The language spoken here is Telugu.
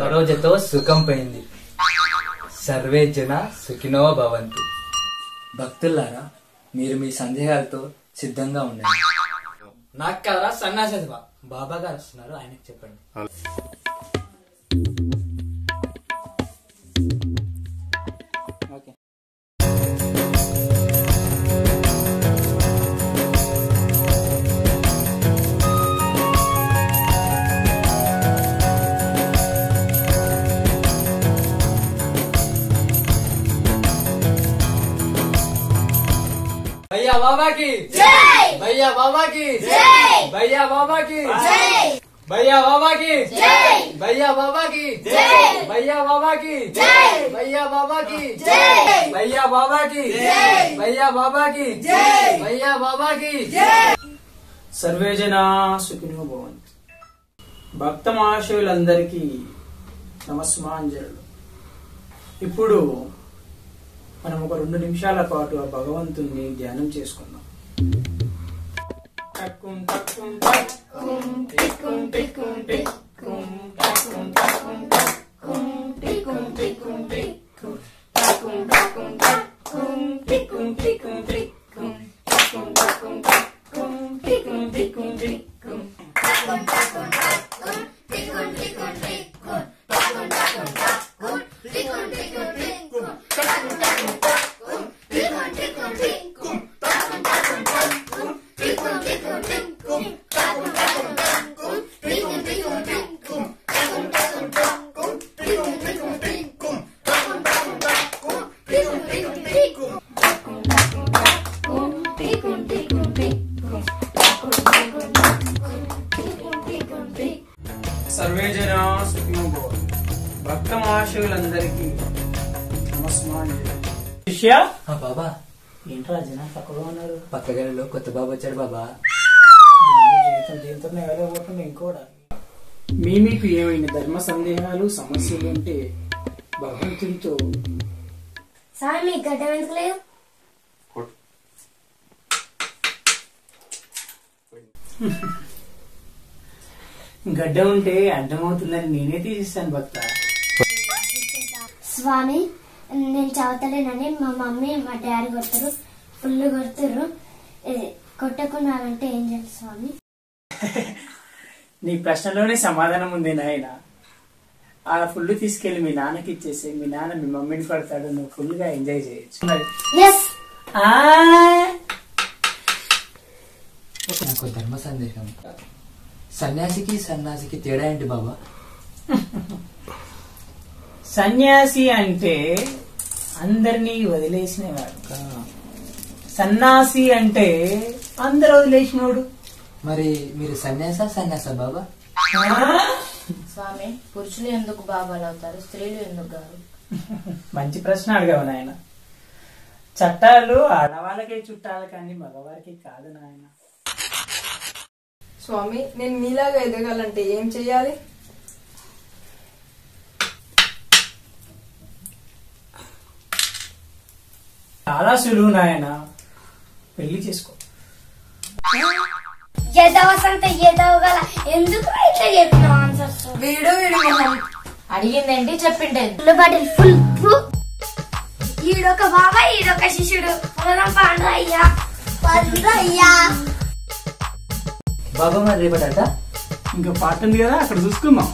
సరోజతో సుఖం పోయింది. సర్వే జన సుఖినో భవంతు. భక్తులారా, మీరు మీ సందేహాలతో సిద్ధంగా ఉండండి. నాకు కదా సన్నాసి బాబా గారు వస్తున్నారు, ఆయనకు చెప్పండి. भैया बाबा की जय, भैया बाबा की जय, भैया बाबा की जय, भैया बाबा की जय, भैया बाबा की जय, भैया बाबा की जय, भैया बाबा की जय, भैया बाबा की जय, भैया बाबा की जय, भैया बाबा की जय. సర్వే జనా సుఖినో భవంతు. భక్త మహాశయులందరికీ నమస్మాంజలు. ఇప్పుడు మనం ఒక 2 నిమిషాల పాటు ఆ భగవంతుణ్ణి ధ్యానం చేసుకుందాం. సర్వే జనా సుఖినో భవంతు. భక్త మహాశయులందరికీ నమస్మాంజలి. శిష్య బాబా, ఏంట్రా జనా తక్కువగా ఉన్నారు? పక్క గదిలో కొత్త బాబా వచ్చాడు బాబా. జీవితంతో ఎవరైపోతుంది ఇంకోడా. మీకు ఏమైనా ధర్మ సందేహాలు సమస్యలు ఉంటే భగవంతుడితో సార్ మీకు గడ్డ ఎందుకు లేదు? గడ్డ ఉంటే అడ్డమవుతుందని నేనే తీసిస్తాను భక్త. స్వామి, నేను చదువుతలేనని మా మమ్మీ మా డాడీ కొడతారు, ఫుల్ కొడుతుర్రు. కొట్టకున్నారంటే ఏం చేయాలి స్వామి? నీ ప్రశ్నలోనే సమాధానం ఉంది నాయన. ఆ ఫుల్ తీసుకెళ్లి మీ నాన్నకి ఇచ్చేసి మీ నాన్న మీ మమ్మీని కొడతాడు, నువ్వు ఫుల్ గా ఎంజాయ్ చేయొచ్చు. నాకు ధర్మ సందేహం. సన్యాసికి సన్యాసికి తేడా ఏంటి బాబా? సన్యాసి అంటే అందరినీ వదిలేసినవాడు, సన్యాసి అంటే అందరు వదిలేసినోడు. మరి మీరు సన్యాస బాబా? స్వామి, పురుషులు ఎందుకు బాబాలు అవుతారు, స్త్రీలు ఎందుకు కాదు? మంచి ప్రశ్న అడిగావు నాయన. చట్టాలు ఆడవాళ్ళకే చుట్టాలు కానీ మగవారికి కాదు నాయన. స్వామి, నేను మీలాగా ఎదగాలంటే ఏం చెయ్యాలి? చాలా సులువు నాయన, పెళ్లి చేసుకో. ఎందుకు ఇట్లా చెప్పినావు ఆన్సర్స్? వీడు మొహం అడిగిందేంటి చెప్పిండే. Bottle full. ఈడొక బాబా, ఈడొక శిష్యుడు. అయ్యా అయ్యా. బాబా మరి రేపట ఇంకా పాట ఉంది కదా, అక్కడ చూసుకుందాం.